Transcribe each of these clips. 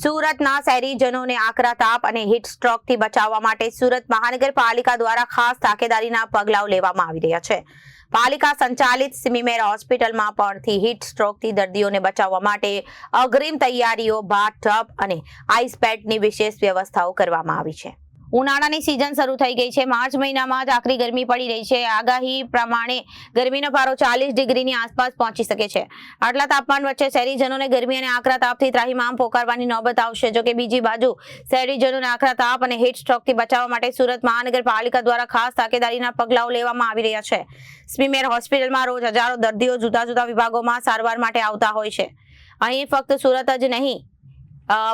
સુરતના શહેરીજનોને આકરા તાપ અને હીટ સ્ટ્રોકથી બચાવવા માટે સુરત મહાનગરપાલિકા દ્વારા ખાસ તાકેદારીના પગલાઓ લેવામાં આવી રહ્યા છે। પાલિકા સંચાલિત સિમીમેર હોસ્પિટલમાં પડથી હીટ સ્ટ્રોકથી દર્દીઓને બચાવવા માટે અગ્રિમ તૈયારીઓ, બાથ ટબ અને આઈસ પેડની વિશેષ વ્યવસ્થાઓ કરવામાં આવી છે। ઉનાળાની સિઝન શરૂ થઈ ગઈ છે। માર્ચ મહિનામાં જ આકરી ગરમી પડી રહી છે। આગાહી પ્રમાણે ગરમીનો પારો 40 ડિગ્રીની આસપાસ પહોંચી શકે છે। આટલા તાપમાન વચ્ચે શહેરીજનોને ગરમી અને આકરા તાપથી ત્રાહિમામ પોકારવાની નોબત આવશે। જો કે બીજી બાજુ શહેરીજનોને આકરા તાપ અને હીટ સ્ટ્રોકથી બચાવવા માટે સુરત મહાનગરપાલિકા દ્વારા ખાસ તાકેદારીના પગલાઓ લેવામાં આવી રહ્યા છે। સિમીમેર હોસ્પિટલમાં રોજ હજારો દર્દીઓ જુદા જુદા વિભાગોમાં સારવાર માટે આવતા હોય છે। અહીં ફક્ત સુરત જ નહીં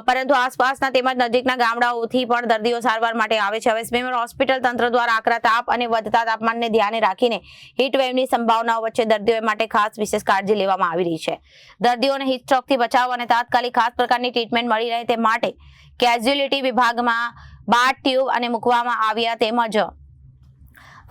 પરંતુ આસપાસના તેમજ નજીકના ગામડાઓથી પણ દર્દીઓ સારવાર માટે આવે છે। હવે સિમીમેર હોસ્પિટલ તંત્ર દ્વારા આકરા તાપ અને વધતા તાપમાનને ધ્યાને રાખીને હીટવેવની સંભાવનાઓ વચ્ચે દર્દીઓ માટે ખાસ વિશેષ કાળજી લેવામાં આવી રહી છે। દર્દીઓને હીટ સ્ટ્રોકથી બચાવ અને તાત્કાલિક ખાસ પ્રકારની ટ્રીટમેન્ટ મળી રહે તે માટે કેઝ્યુઅલિટી વિભાગમાં બાથ ટ્યુબ અને મૂકવામાં આવ્યા તેમજ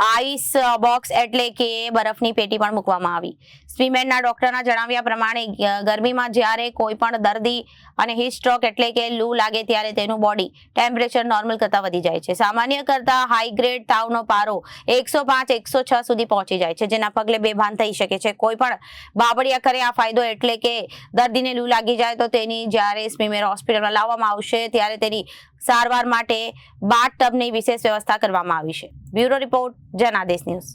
આઈસ બોક્સ એટલે કે બરફની પેટી પણ મૂકવામાં આવી। સિમીમેરના ડોક્ટરના જણાવ્યા પ્રમાણે ગરમીમાં જ્યારે કોઈ પણ દર્દી અને હીટ સ્ટ્રોક એટલે કે લૂ લાગે ત્યારે તેનું બોડી ટેમ્પરેચર નોર્મલ કરતાં વધી જાય છે। સામાન્ય કરતાં હાઈ ગ્રેડ તાવનો પારો 105-106 સુધી પહોંચી જાય છે, જેના પગલે બેભાન થઈ શકે છે। કોઈ પણ બાબડિયા કરે આ ફાયદો એટલે કે દર્દીને લૂ લાગી જાય તો તેની જ્યારે સિમીમેર હોસ્પિટલમાં લાવવામાં આવશે ત્યારે તેની સારવાર માટે બાથ ટબની વિશેષ વ્યવસ્થા કરવામાં આવી છે। Bureau report, Janadesh news.